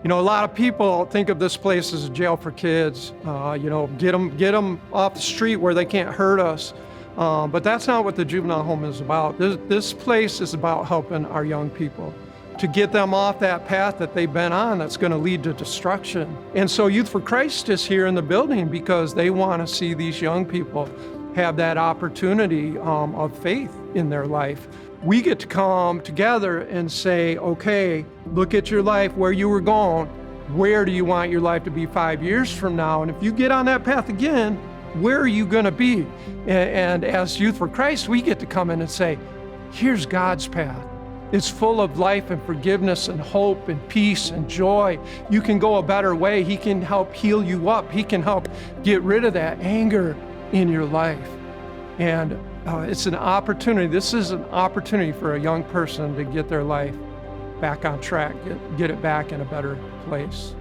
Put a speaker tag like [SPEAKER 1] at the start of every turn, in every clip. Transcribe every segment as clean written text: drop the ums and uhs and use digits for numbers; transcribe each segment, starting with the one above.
[SPEAKER 1] You know, a lot of people think of this place as a jail for kids. Get them off the street where they can't hurt us. But that's not what the juvenile home is about. This place is about helping our young people to get them off that path that they've been on that's going to lead to destruction. And so Youth for Christ is here in the building because they want to see these young people have that opportunity of faith in their life. We get to come together and say, okay, look at your life, where you were going. Where do you want your life to be 5 years from now? And if you get on that path again, where are you going to be? And as Youth for Christ, we get to come in and say, here's God's path. It's full of life and forgiveness and hope and peace and joy. You can go a better way. He can help heal you up. He can help get rid of that anger in your life. And it's an opportunity. This is an opportunity for a young person to get their life back on track, get it back in a better place.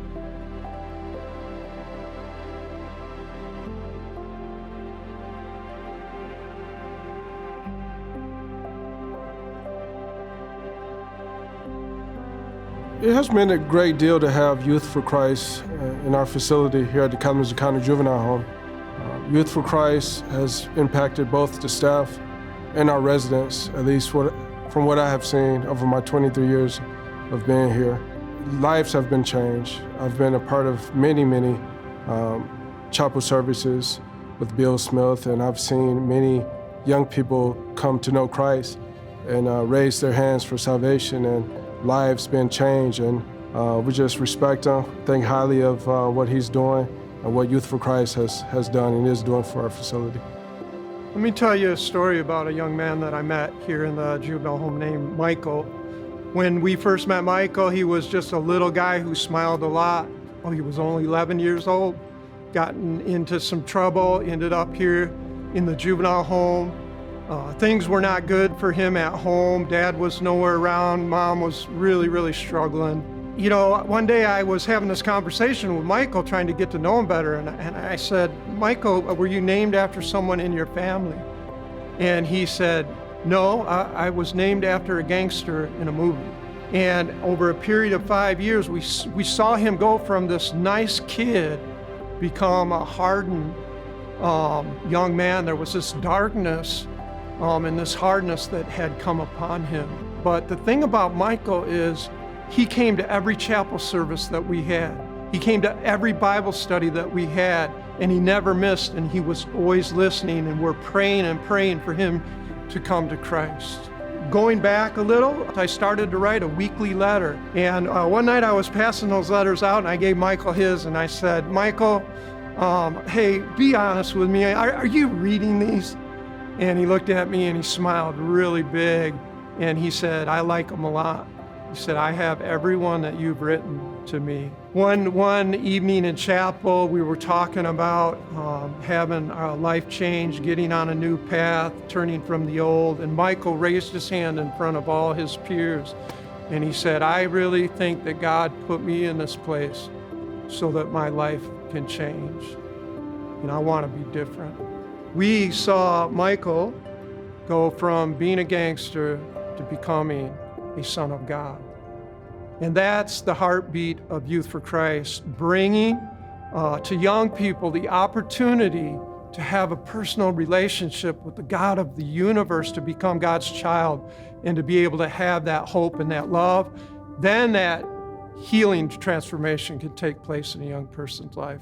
[SPEAKER 2] It has been a great deal to have Youth for Christ in our facility here at the Kalamazoo County Juvenile Home. Youth for Christ has impacted both the staff and our residents, at least from what I have seen over my 23 years of being here. Lives have been changed. I've been a part of many chapel services with Bill Smith, and I've seen many young people come to know Christ and raise their hands for salvation, and lives been changed. And we just respect him, think highly of what he's doing and what Youth for Christ has done and is doing for our facility.
[SPEAKER 1] Let me tell you a story about a young man that I met here in the juvenile home named Michael. When we first met Michael, he was just a little guy who smiled a lot. Oh, he was only 11 years old, gotten into some trouble, ended up here in the juvenile home. Things were not good for him at home. Dad was nowhere around. Mom was really struggling. You know, one day I was having this conversation with Michael, trying to get to know him better, and I said, Michael, were you named after someone in your family? And he said, no, I was named after a gangster in a movie. And over a period of 5 years, we saw him go from this nice kid become a hardened young man. There was this darkness and this hardness that had come upon him. But the thing about Michael is he came to every chapel service that we had. He came to every Bible study that we had, and he never missed, and he was always listening, and we're praying and praying for him to come to Christ. Going back a little, I started to write a weekly letter, and one night I was passing those letters out, and I gave Michael his, and I said, Michael, hey, be honest with me, are you reading these? And he looked at me and he smiled really big, and he said, I like them a lot. He said, I have every one that you've written to me. One evening in chapel, we were talking about having our life change, getting on a new path, turning from the old, and Michael raised his hand in front of all his peers, and he said, I really think that God put me in this place so that my life can change, and I want to be different. We saw Michael go from being a gangster to becoming a son of God. And that's the heartbeat of Youth for Christ, bringing to young people the opportunity to have a personal relationship with the God of the universe, to become God's child, and to be able to have that hope and that love. Then that healing transformation can take place in a young person's life.